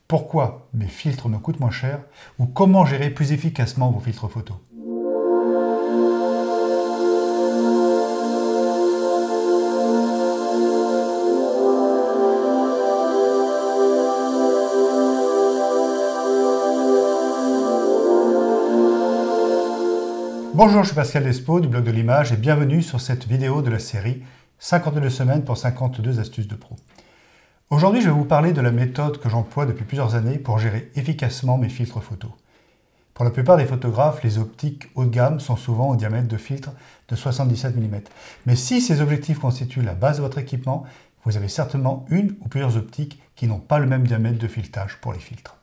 pourquoi mes filtres me coûtent moins cher ou comment gérer plus efficacement vos filtres photos. Bonjour, je suis Pascal Despo du blog de l'image et bienvenue sur cette vidéo de la série 52 semaines pour 52 astuces de pro. Aujourd'hui, je vais vous parler de la méthode que j'emploie depuis plusieurs années pour gérer efficacement mes filtres photos. Pour la plupart des photographes, les optiques haut de gamme sont souvent au diamètre de filtre de 77 mm. Mais si ces objectifs constituent la base de votre équipement, vous avez certainement une ou plusieurs optiques qui n'ont pas le même diamètre de filetage pour les filtres.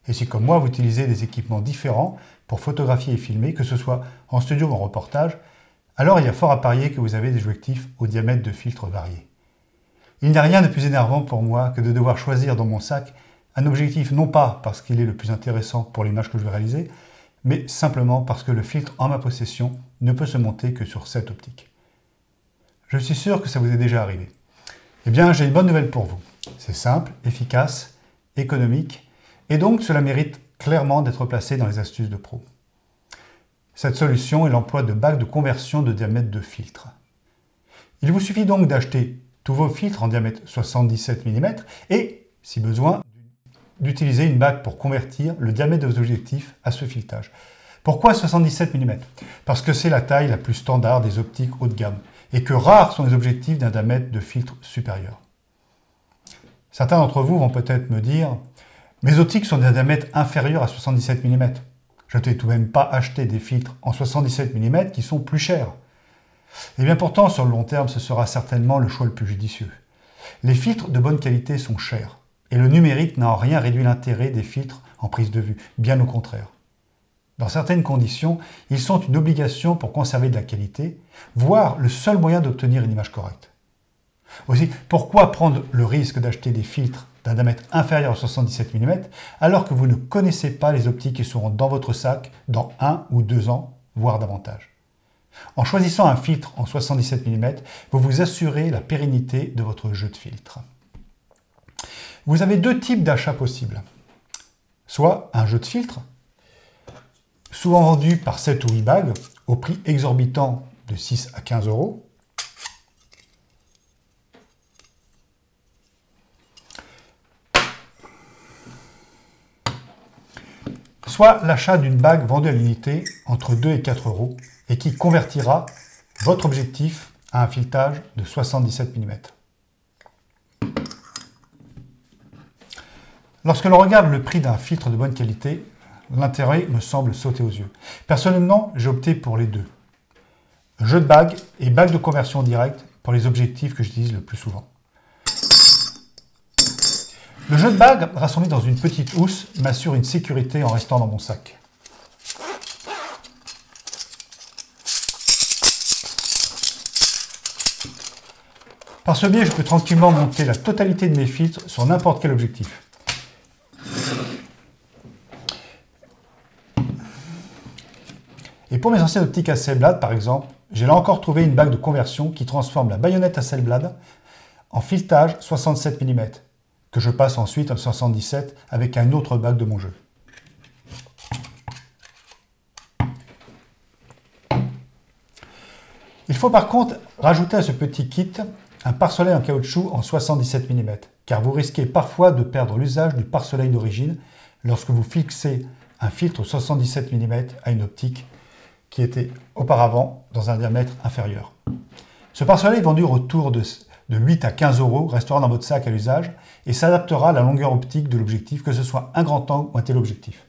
Et si comme moi vous utilisez des équipements différents pour photographier et filmer, que ce soit en studio ou en reportage, alors il y a fort à parier que vous avez des objectifs au diamètre de filtres variés. Il n'y a rien de plus énervant pour moi que de devoir choisir dans mon sac un objectif non pas parce qu'il est le plus intéressant pour l'image que je vais réaliser, mais simplement parce que le filtre en ma possession ne peut se monter que sur cette optique. Je suis sûr que ça vous est déjà arrivé. Eh bien, j'ai une bonne nouvelle pour vous. C'est simple, efficace, économique, et donc cela mérite clairement d'être placé dans les astuces de pro. Cette solution est l'emploi de bagues de conversion de diamètre de filtre. Il vous suffit donc d'acheter tous vos filtres en diamètre 77 mm et, si besoin, d'utiliser une bague pour convertir le diamètre de vos objectifs à ce filetage. Pourquoi 77 mm? Parce que c'est la taille la plus standard des optiques haut de gamme et que rares sont les objectifs d'un diamètre de filtre supérieur. Certains d'entre vous vont peut-être me dire « Mes optiques sont d'un diamètre inférieur à 77 mm. Je ne vais tout de même pas acheter des filtres en 77 mm qui sont plus chers. » Et bien pourtant, sur le long terme, ce sera certainement le choix le plus judicieux. Les filtres de bonne qualité sont chers, et le numérique n'a en rien réduit l'intérêt des filtres en prise de vue, bien au contraire. Dans certaines conditions, ils sont une obligation pour conserver de la qualité, voire le seul moyen d'obtenir une image correcte. Aussi, pourquoi prendre le risque d'acheter des filtres d'un diamètre inférieur à 77 mm alors que vous ne connaissez pas les optiques qui seront dans votre sac dans 1 ou 2 ans, voire davantage? En choisissant un filtre en 77 mm, vous vous assurez la pérennité de votre jeu de filtres. Vous avez deux types d'achats possibles. Soit un jeu de filtres, souvent vendu par 7 ou 8 bagues, au prix exorbitant de 6 à 15 €. Soit l'achat d'une bague vendue à l'unité entre 2 et 4 € et qui convertira votre objectif à un filetage de 77 mm. Lorsque l'on regarde le prix d'un filtre de bonne qualité, l'intérêt me semble sauter aux yeux. Personnellement, j'ai opté pour les deux. Jeu de bague et bague de conversion directe pour les objectifs que j'utilise le plus souvent. Le jeu de bague rassemblé dans une petite housse m'assure une sécurité en restant dans mon sac. Par ce biais, je peux tranquillement monter la totalité de mes filtres sur n'importe quel objectif. Et pour mes anciennes optiques Hasselblad, par exemple, j'ai là encore trouvé une bague de conversion qui transforme la baïonnette Hasselblad en filetage 67 mm, que je passe ensuite en 77 avec un autre bague de mon jeu. Il faut par contre rajouter à ce petit kit un pare-soleil en caoutchouc en 77 mm, car vous risquez parfois de perdre l'usage du pare-soleil d'origine lorsque vous fixez un filtre 77 mm à une optique qui était auparavant dans un diamètre inférieur. Ce pare-soleil vendu autour de 8 à 15 € restera dans votre sac à l'usage et s'adaptera à la longueur optique de l'objectif, que ce soit un grand angle ou un téléobjectif.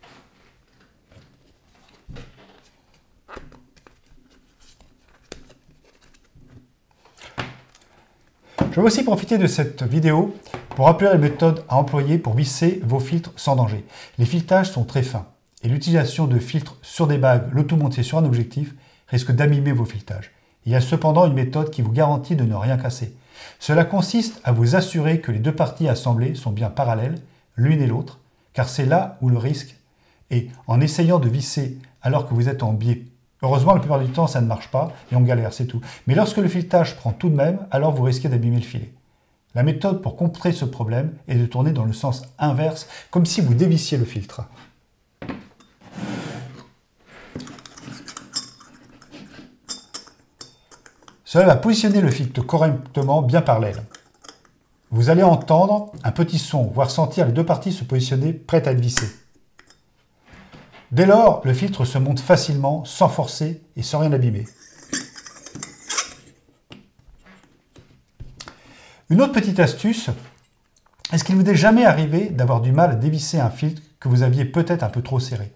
Je vais aussi profiter de cette vidéo pour rappeler les méthodes à employer pour visser vos filtres sans danger. Les filetages sont très fins et l'utilisation de filtres sur des bagues, le tout monté sur un objectif, risque d'abîmer vos filetages. Il y a cependant une méthode qui vous garantit de ne rien casser. Cela consiste à vous assurer que les deux parties assemblées sont bien parallèles, l'une et l'autre, car c'est là où le risque est, en essayant de visser alors que vous êtes en biais. Heureusement, la plupart du temps, ça ne marche pas et on galère, c'est tout. Mais lorsque le filetage prend tout de même, alors vous risquez d'abîmer le filet. La méthode pour contrer ce problème est de tourner dans le sens inverse, comme si vous dévissiez le filtre. Cela va positionner le filtre correctement bien par l'aile. Vous allez entendre un petit son, voire sentir les deux parties se positionner prêtes à être vissées. Dès lors, le filtre se monte facilement, sans forcer et sans rien abîmer. Une autre petite astuce, est-ce qu'il vous est jamais arrivé d'avoir du mal à dévisser un filtre que vous aviez peut-être un peu trop serré?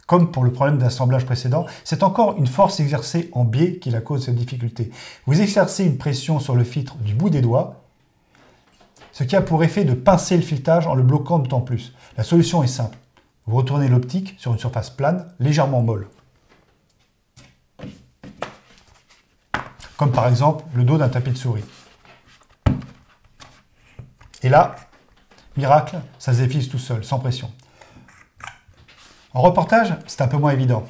Comme pour le problème d'assemblage précédent, c'est encore une force exercée en biais qui est la cause de cette difficulté. Vous exercez une pression sur le filtre du bout des doigts, ce qui a pour effet de pincer le filetage en le bloquant d'autant plus. La solution est simple. Vous retournez l'optique sur une surface plane, légèrement molle. Comme par exemple le dos d'un tapis de souris. Et là, miracle, ça se dévisse tout seul, sans pression. En reportage, c'est un peu moins évident.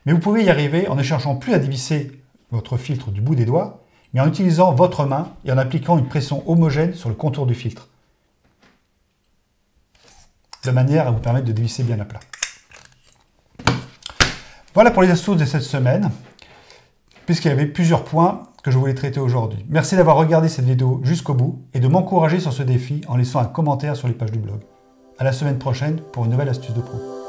Mais vous pouvez y arriver en ne cherchant plus à dévisser votre filtre du bout des doigts, mais en utilisant votre main et en appliquant une pression homogène sur le contour du filtre, de manière à vous permettre de dévisser bien à plat. Voilà pour les astuces de cette semaine, puisqu'il y avait plusieurs points que je voulais traiter aujourd'hui. Merci d'avoir regardé cette vidéo jusqu'au bout et de m'encourager sur ce défi en laissant un commentaire sur les pages du blog. À la semaine prochaine pour une nouvelle astuce de pro.